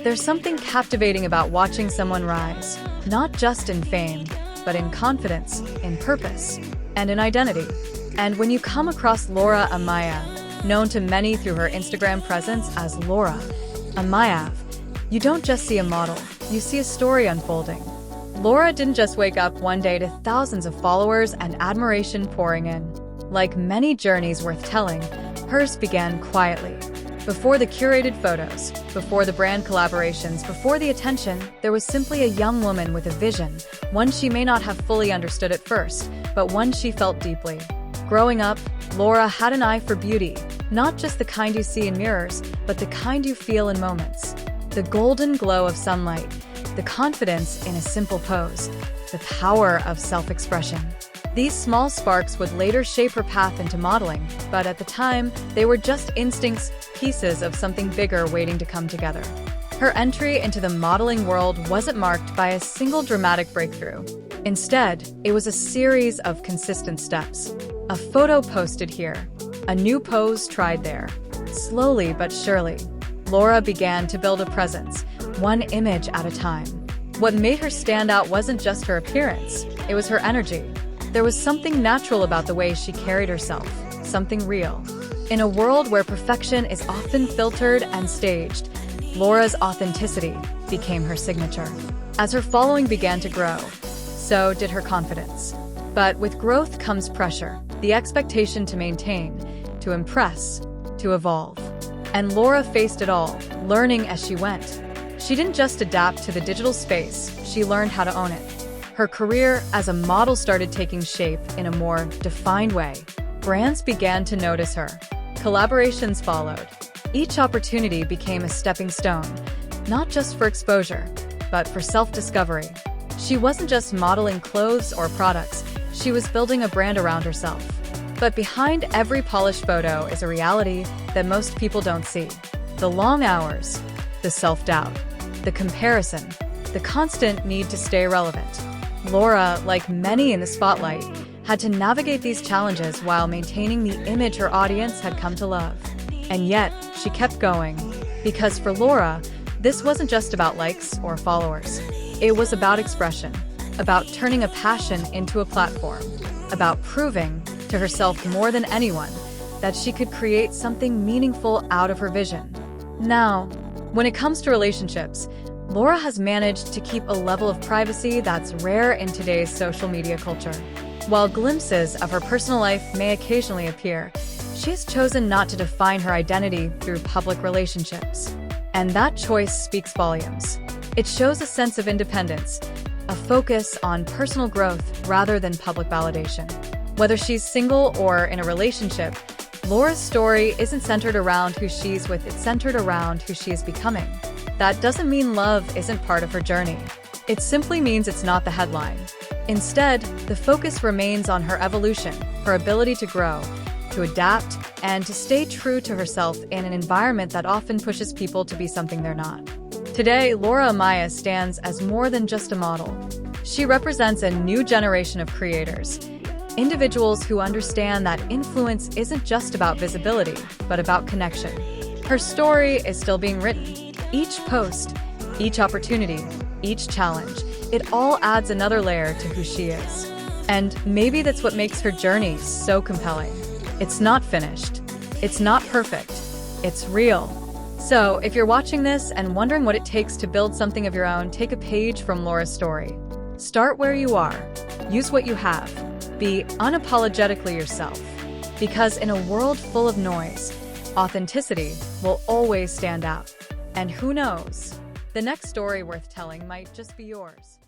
There's something captivating about watching someone rise, not just in fame, but in confidence, in purpose, and in identity. And when you come across Laura Amaya, known to many through her Instagram presence as Laura Amaya, you don't just see a model, you see a story unfolding. Laura didn't just wake up one day to thousands of followers and admiration pouring in. Like many journeys worth telling, hers began quietly. Before the curated photos, before the brand collaborations, before the attention, there was simply a young woman with a vision, one she may not have fully understood at first, but one she felt deeply. Growing up, Laura had an eye for beauty, not just the kind you see in mirrors, but the kind you feel in moments. The golden glow of sunlight, the confidence in a simple pose, the power of self-expression. These small sparks would later shape her path into modeling, but at the time, they were just instincts, pieces of something bigger waiting to come together. Her entry into the modeling world wasn't marked by a single dramatic breakthrough. Instead, it was a series of consistent steps. A photo posted here, a new pose tried there. Slowly but surely, Laura began to build a presence, one image at a time. What made her stand out wasn't just her appearance, it was her energy. There was something natural about the way she carried herself, something real. In a world where perfection is often filtered and staged, Laura's authenticity became her signature. As her following began to grow, so did her confidence. But with growth comes pressure, the expectation to maintain, to impress, to evolve. And Laura faced it all, learning as she went. She didn't just adapt to the digital space, she learned how to own it. Her career as a model started taking shape in a more defined way. Brands began to notice her. Collaborations followed. Each opportunity became a stepping stone, not just for exposure, but for self-discovery. She wasn't just modeling clothes or products, she was building a brand around herself. But behind every polished photo is a reality that most people don't see. The long hours, the self-doubt, the comparison, the constant need to stay relevant. Laura, like many in the spotlight, had to navigate these challenges while maintaining the image her audience had come to love. And yet, she kept going. Because for Laura, this wasn't just about likes or followers. It was about expression, about turning a passion into a platform, about proving to herself more than anyone that she could create something meaningful out of her vision. Now, when it comes to relationships, Laura has managed to keep a level of privacy that's rare in today's social media culture. While glimpses of her personal life may occasionally appear, she has chosen not to define her identity through public relationships. And that choice speaks volumes. It shows a sense of independence, a focus on personal growth rather than public validation. Whether she's single or in a relationship, Laura's story isn't centered around who she's with, it's centered around who she is becoming. That doesn't mean love isn't part of her journey. It simply means it's not the headline. Instead, the focus remains on her evolution, her ability to grow, to adapt, and to stay true to herself in an environment that often pushes people to be something they're not. Today, Laura Amaya stands as more than just a model. She represents a new generation of creators, individuals who understand that influence isn't just about visibility, but about connection. Her story is still being written. Each post, each opportunity, each challenge, it all adds another layer to who she is. And maybe that's what makes her journey so compelling. It's not finished. It's not perfect. It's real. So, if you're watching this and wondering what it takes to build something of your own, take a page from Laura's story. Start where you are. Use what you have. Be unapologetically yourself. Because in a world full of noise, authenticity will always stand out. And who knows? The next story worth telling might just be yours.